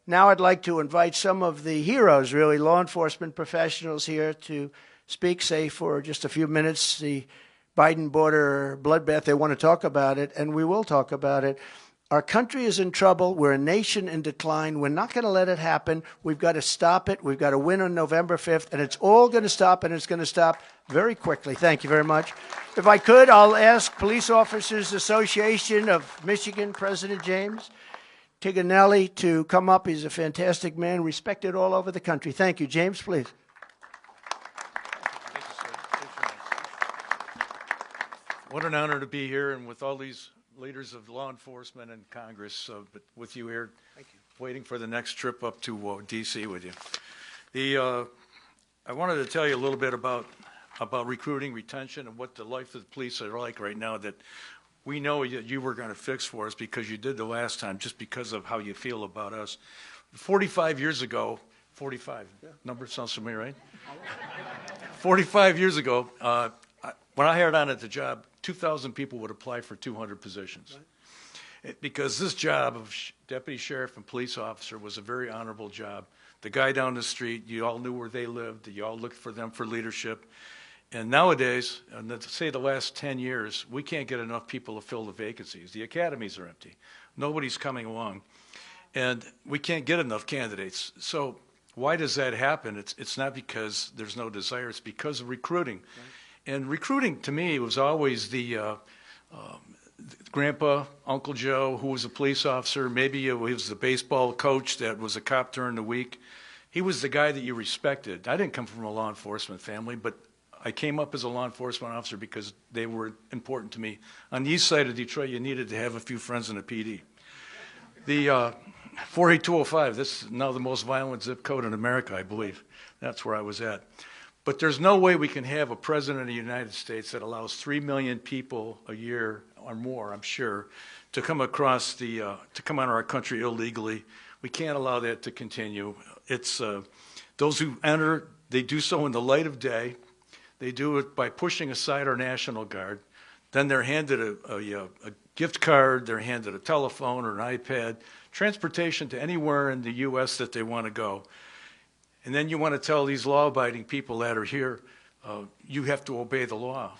Now I'd like to invite some of the heroes, really, law enforcement professionals here to speak, say, for just a few minutes. The Biden border bloodbath, they want to talk about it, and we will talk about it. Our country is in trouble. We're a nation in decline. We're not going to let it happen. We've got to stop it. We've got to win on November 5th, and it's all going to stop, and it's going to stop very quickly. Thank you very much. If I could, I'll ask Police Officers Association of Michigan, President James Tiganelli, to come up. He's a fantastic man, respected all over the country. Thank you. James, please. Thank you, sir. What an honor to be here and with all these leaders of law enforcement and Congress, but with you here. Thank you. Waiting for the next trip up to D.C. with you. I wanted to tell you a little bit about recruiting, retention, and what the life of the police are like right now that we know that you were going to fix for us because you did the last time, just because of how you feel about us. 45 years ago, 45, yeah. Number sounds familiar, right? 45 years ago, when I hired on at the job, 2,000 people would apply for 200 positions. Right. Because this job of deputy sheriff and police officer was a very honorable job. The guy down the street, you all knew where they lived, you all looked for them for leadership. And nowadays, and say the last 10 years, we can't get enough people to fill the vacancies. The academies are empty. Nobody's coming along. And we can't get enough candidates. So why does that happen? It's not because there's no desire, it's because of recruiting. Right. And recruiting, to me, was always the grandpa, Uncle Joe, who was a police officer. Maybe he was the baseball coach that was a cop during the week. He was the guy that you respected. I didn't come from a law enforcement family, but I came up as a law enforcement officer because they were important to me. On the east side of Detroit, you needed to have a few friends in the PD. The 48205, this is now the most violent zip code in America, I believe. That's where I was at. But there's no way we can have a president of the United States that allows 3 million people a year or more, I'm sure, to come across to come out of our country illegally. We can't allow that to continue. It's those who enter, they do so in the light of day. They do it by pushing aside our National Guard. Then they're handed a gift card, they're handed a telephone or an iPad, transportation to anywhere in the U.S. that they want to go. And then you want to tell these law-abiding people that are here, you have to obey the law.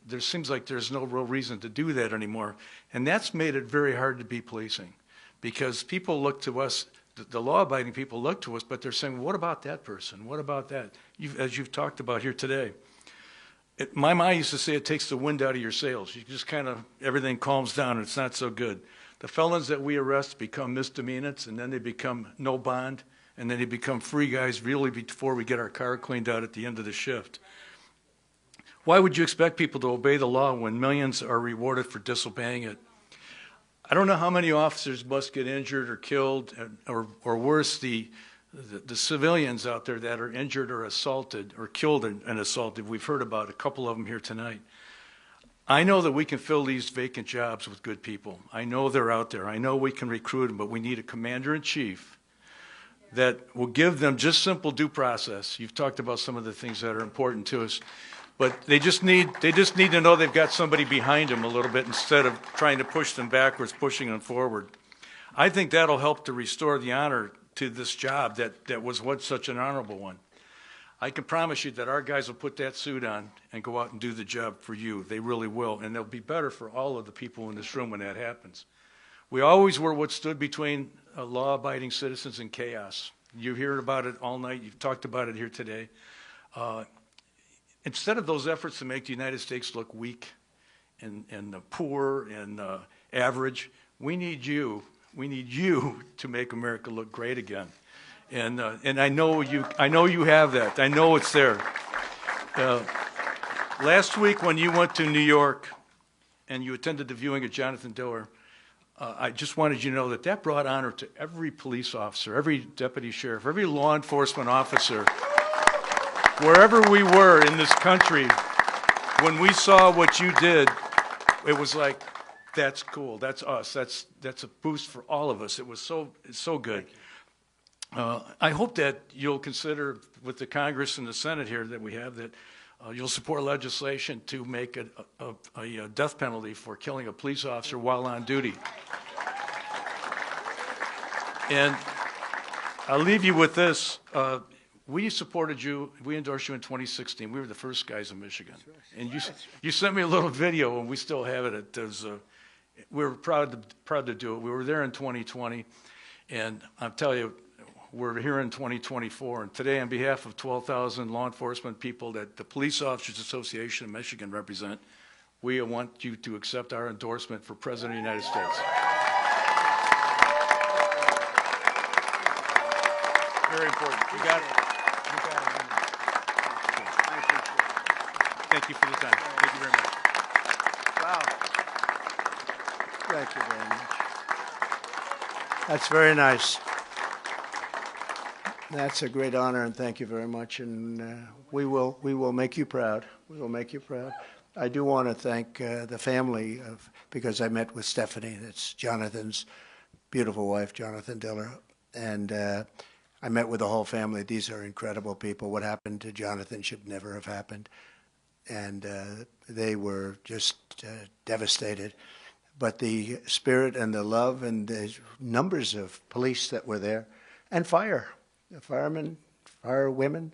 There seems like there's no real reason to do that anymore. And that's made it very hard to be policing because people look to us, the law-abiding people look to us, but they're saying, what about that person? What about that? As you've talked about here today. My mom used to say it takes the wind out of your sails. You just kind of, everything calms down and it's not so good. The felons that we arrest become misdemeanors and then they become no bond and then they become free guys really before we get our car cleaned out at the end of the shift. Why would you expect people to obey the law when millions are rewarded for disobeying it? I don't know how many officers must get injured or killed or worse, the civilians out there that are injured or assaulted or killed and assaulted. We've heard about a couple of them here tonight. I know that we can fill these vacant jobs with good people. I know they're out there. I know we can recruit them, but we need a commander-in-chief that will give them just simple due process. You've talked about some of the things that are important to us, but they just need to know they've got somebody behind them a little bit instead of trying to push them backwards, pushing them forward. I think that'll help to restore the honor to this job that was once such an honorable one. I can promise you that our guys will put that suit on and go out and do the job for you. They really will, and they'll be better for all of the people in this room when that happens. We always were what stood between law-abiding citizens and chaos. You hear about it all night. You've talked about it here today. Instead of those efforts to make the United States look weak and poor and average, we need you. We need you to make America look great again, and I know you have that. I know it's there. Last week when you went to New York and you attended the viewing of Jonathan Doerr, I just wanted you to know that brought honor to every police officer, every deputy sheriff, every law enforcement officer, wherever we were in this country. When we saw what you did, it was like, that's cool. That's us. That's a boost for all of us. It was so good. I hope that you'll consider with the Congress and the Senate here that we have that you'll support legislation to make a death penalty for killing a police officer while on duty. And I'll leave you with this. We supported you. We endorsed you in 2016. We were the first guys in Michigan. And you sent me a little video, and we still have it. We were proud to do it. We were there in 2020, and I'll tell you, we're here in 2024. And today, on behalf of 12,000 law enforcement people that the Police Officers Association of Michigan represent, we want you to accept our endorsement for President of the United States. Very important. You got it. Thank you for the time. Thank you very much. Wow. Thank you very much. That's very nice. That's a great honor, and thank you very much. And we will make you proud. We will make you proud. I do want to thank the family because I met with Stephanie. That's Jonathan's beautiful wife, Jonathan Diller, and I met with the whole family. These are incredible people. What happened to Jonathan should never have happened, and they were just devastated. But the spirit and the love and the numbers of police that were there, and firemen, firewomen,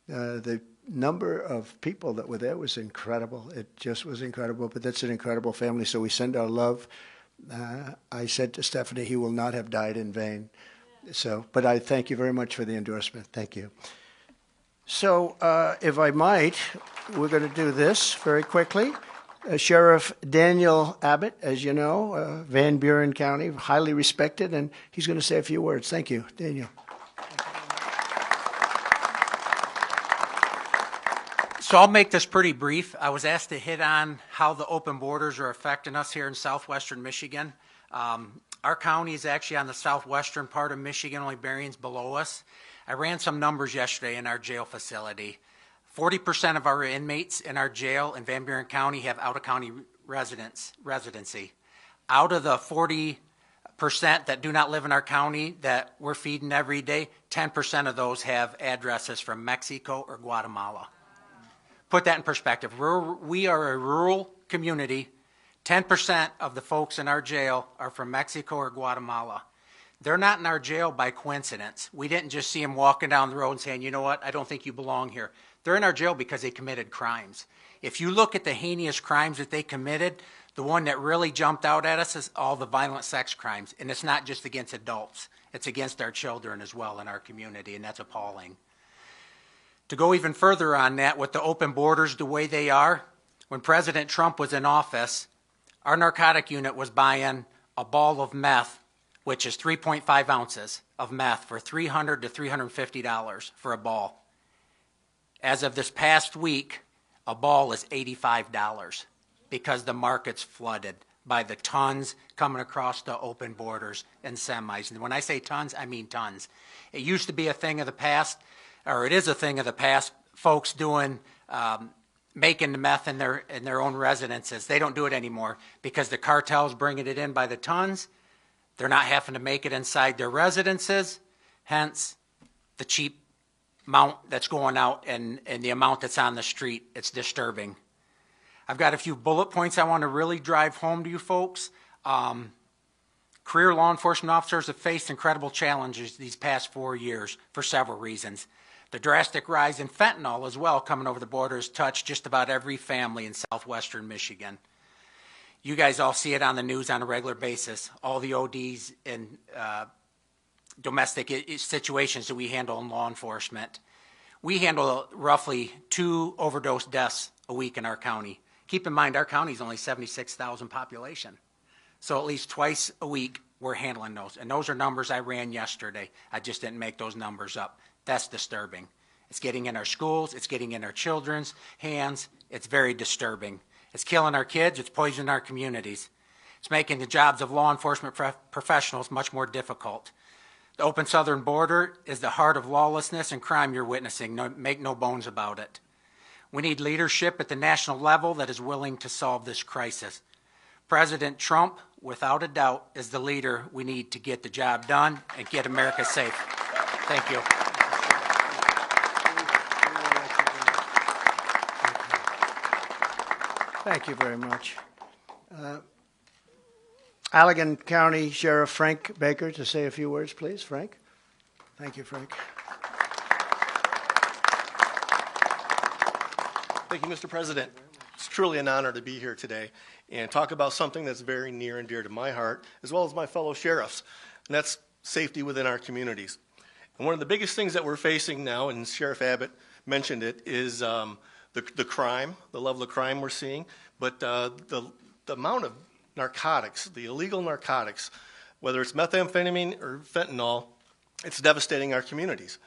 the number of people that were there was incredible. It just was incredible. But that's an incredible family. So we send our love. I said to Stephanie, he will not have died in vain. So, but I thank you very much for the endorsement. Thank you. So, if I might, we're going to do this very quickly. Sheriff Daniel Abbott, as you know, Van Buren County, highly respected, and he's going to say a few words. Thank you, Daniel. So I'll make this pretty brief. I was asked to hit on how the open borders are affecting us here in southwestern Michigan. Our county is actually on the southwestern part of Michigan, only Berrien's below us. I ran some numbers yesterday in our jail facility. 40% of our inmates in our jail in Van Buren County have out-of-county residency. Out of the 40% that do not live in our county that we're feeding every day, 10% of those have addresses from Mexico or Guatemala. Put that in perspective. We are a rural community. 10% of the folks in our jail are from Mexico or Guatemala. They're not in our jail by coincidence. We didn't just see them walking down the road and saying, you know what, I don't think you belong here. They're in our jail because they committed crimes. If you look at the heinous crimes that they committed, the one that really jumped out at us is all the violent sex crimes. And it's not just against adults. It's against our children as well in our community, and that's appalling. To go even further on that, with the open borders the way they are, when President Trump was in office, our narcotic unit was buying a ball of meth, which is 3.5 ounces of meth, for $300 to $350 for a ball. As of this past week, a ball is $85 because the market's flooded by the tons coming across the open borders and semis. And when I say tons, I mean tons. It used to be a thing of the past, or it is a thing of the past, folks doing making the meth in their own residences. They don't do it anymore because the cartel's bringing it in by the tons. They're not having to make it inside their residences, hence the cheap amount that's going out and the amount that's on the street. It's disturbing. I've got a few bullet points I want to really drive home to you folks. Career law enforcement officers have faced incredible challenges these past 4 years for several reasons. The drastic rise in fentanyl as well coming over the border has touched just about every family in southwestern Michigan. You guys all see it on the news on a regular basis, all the ODs and domestic situations that we handle in law enforcement. We handle roughly 2 overdose deaths a week in our county. Keep in mind, our county is only 76,000 population. So at least twice a week, we're handling those. And those are numbers I ran yesterday. I just didn't make those numbers up. That's disturbing. It's getting in our schools. It's getting in our children's hands. It's very disturbing. It's killing our kids. It's poisoning our communities. It's making the jobs of law enforcement professionals much more difficult. The open southern border is the heart of lawlessness and crime you're witnessing. Make no bones about it. We need leadership at the national level that is willing to solve this crisis. President Trump, without a doubt, is the leader we need to get the job done and get America safe. Thank you. Thank you very much. Allegan County Sheriff Frank Baker to say a few words, please. Frank. Thank you, Frank. Thank you, Mr. President. It's truly an honor to be here today and talk about something that's very near and dear to my heart, as well as my fellow sheriffs, and that's safety within our communities. And one of the biggest things that we're facing now, and Sheriff Abbott mentioned it, is the crime, the level of crime we're seeing, but the amount of narcotics, the illegal narcotics, whether it's methamphetamine or fentanyl, it's devastating our communities.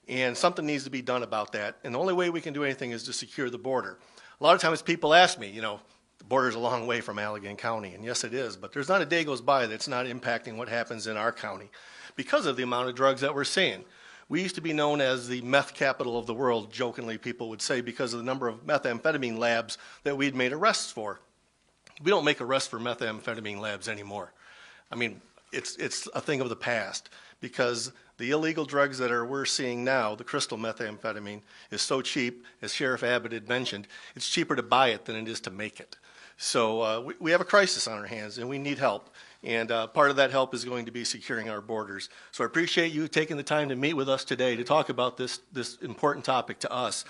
And something needs to be done about that. And the only way we can do anything is to secure the border. A lot of times people ask me, the border's a long way from Allegan County, and yes it is, but there's not a day goes by that's not impacting what happens in our county because of the amount of drugs that we're seeing. We used to be known as the meth capital of the world, jokingly people would say, because of the number of methamphetamine labs that we'd made arrests for. We don't make arrests for methamphetamine labs anymore. I mean, it's a thing of the past, because the illegal drugs that we're seeing now, the crystal methamphetamine, is so cheap, as Sheriff Abbott had mentioned, it's cheaper to buy it than it is to make it. So we have a crisis on our hands, and we need help. And part of that help is going to be securing our borders. So I appreciate you taking the time to meet with us today to talk about this important topic to us,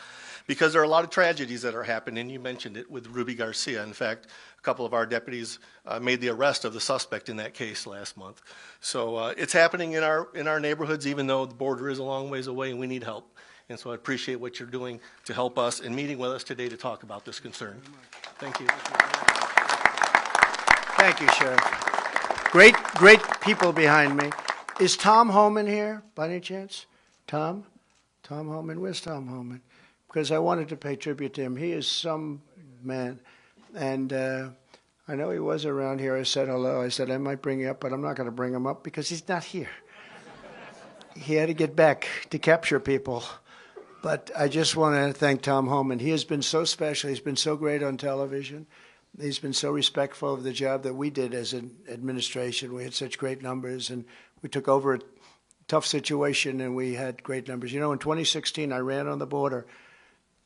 because there are a lot of tragedies that are happening. You mentioned it with Ruby Garcia. In fact, a couple of our deputies made the arrest of the suspect in that case last month. So it's happening in our neighborhoods, even though the border is a long ways away, and we need help. And so I appreciate what you're doing to help us and meeting with us today to talk about this concern. Thank you. Thank you, Sheriff. Great people behind me. Is Tom Homan here, by any chance? Tom? Tom Homan? Where's Tom Homan? Because I wanted to pay tribute to him. He is some man. And I know he was around here. I said hello. I said I might bring you up, but I'm not going to bring him up because he's not here. He had to get back to capture people. But I just want to thank Tom Homan. He has been so special. He's been so great on television. He's been so respectful of the job that we did as an administration. We had such great numbers, and we took over a tough situation, and we had great numbers. In 2016, I ran on the border,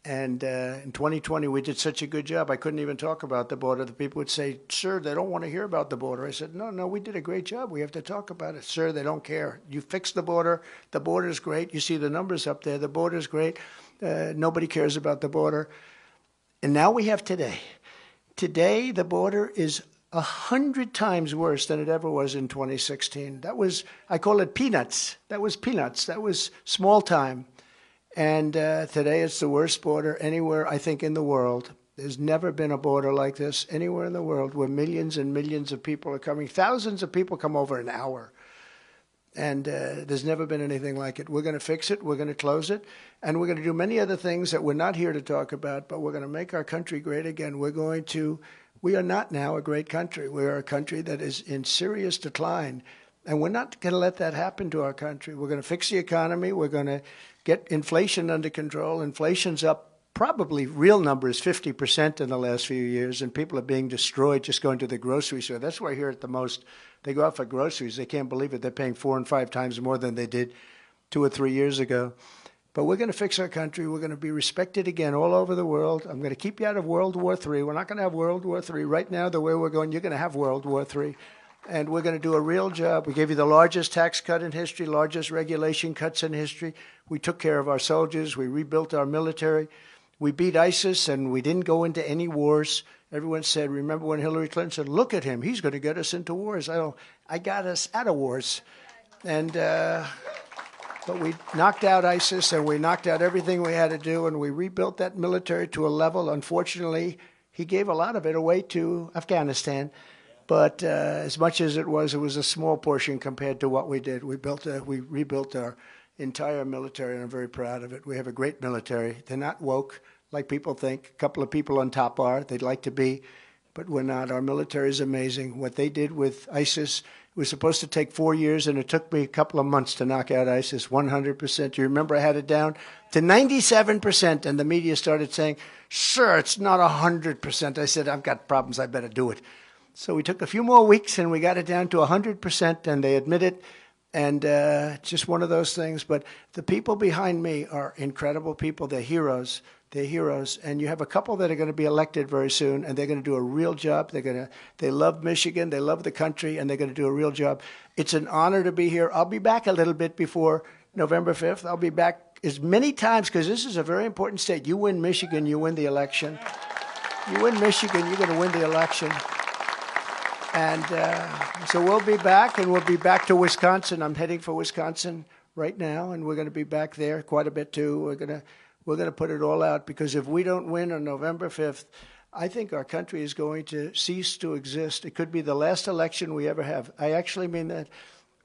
and in 2020, we did such a good job, I couldn't even talk about the border. The people would say, sir, they don't want to hear about the border. I said, no, we did a great job. We have to talk about it. Sir, they don't care. You fixed the border. The border's great. You see the numbers up there. The border's great. Nobody cares about the border. And now we have today. Today, the border is 100 times worse than it ever was in 2016. I call it peanuts. That was peanuts. That was small time. And today it's the worst border anywhere, I think, in the world. There's never been a border like this anywhere in the world where millions and millions of people are coming. Thousands of people come over an hour. And there's never been anything like it. We're going to fix it. We're going to close it. And we're going to do many other things that we're not here to talk about, but we're going to make our country great again. We are not now a great country. We are a country that is in serious decline. And we're not going to let that happen to our country. We're going to fix the economy. We're going to get inflation under control. Inflation's up probably real numbers 50% in the last few years, and people are being destroyed just going to the grocery store. That's where I hear it the most. They go out for groceries. They can't believe it. They're paying 4 and 5 times more than they did 2 or 3 years ago. But we're going to fix our country. We're going to be respected again all over the world. I'm going to keep you out of World War III. We're not going to have World War III. Right now, the way we're going, you're going to have World War III. And we're going to do a real job. We gave you the largest tax cut in history, largest regulation cuts in history. We took care of our soldiers. We rebuilt our military. We beat ISIS, and we didn't go into any wars. Everyone said, remember when Hillary Clinton said, look at him, he's going to get us into wars. I got us out of wars. And but we knocked out ISIS, and we knocked out everything we had to do, and we rebuilt that military to a level. Unfortunately, he gave a lot of it away to Afghanistan. But as much as it was a small portion compared to what we did. We rebuilt our entire military, and I'm very proud of it. We have a great military. They're not woke like people think. A couple of people on top are. They'd like to be, but we're not. Our military is amazing. What they did with ISIS was supposed to take 4 years, and it took me a couple of months to knock out ISIS 100%. You remember I had it down to 97%, and the media started saying, sir, it's not 100%. I said, I've got problems. I better do it. So we took a few more weeks, and we got it down to 100%, and they admit it. And just one of those things. But the people behind me are incredible people. They're heroes. They're heroes. And you have a couple that are going to be elected very soon, and they're going to do a real job. They love Michigan. They love the country, and they're going to do a real job. It's an honor to be here. I'll be back a little bit before November 5th. I'll be back as many times because this is a very important state. You win Michigan, you win the election. You win Michigan, you're going to win the election. And so we'll be back, and we'll be back to Wisconsin. I'm heading for Wisconsin right now, and we're going to be back there quite a bit too. We're going to put it all out, because if we don't win on November 5th, I think our country is going to cease to exist. It could be the last election we ever have. I actually mean that.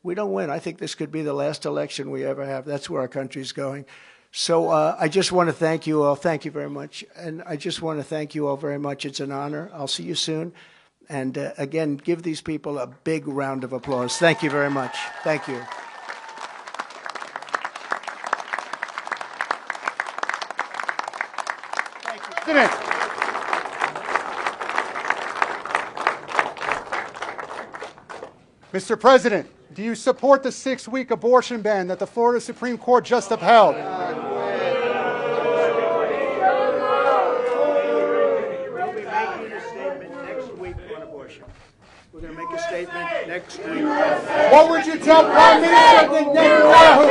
We don't win. I think this could be the last election we ever have. That's where our country's going. So I just want to thank you all. Thank you very much. And I just want to thank you all very much. It's an honor. I'll see you soon. And again, give these people a big round of applause. Thank you very much. Thank you. President. Mr. President, do you support the 6-week abortion ban that the Florida Supreme Court just upheld? We'll be making a statement next week on abortion. We're going to make a statement next week. What would you tell Prime Minister Netanyahu?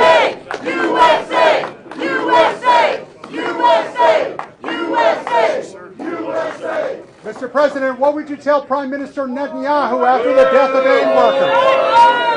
USA! USA! USA! USA! USA! Mr. President, what would you tell Prime Minister Netanyahu after the death of aid workers?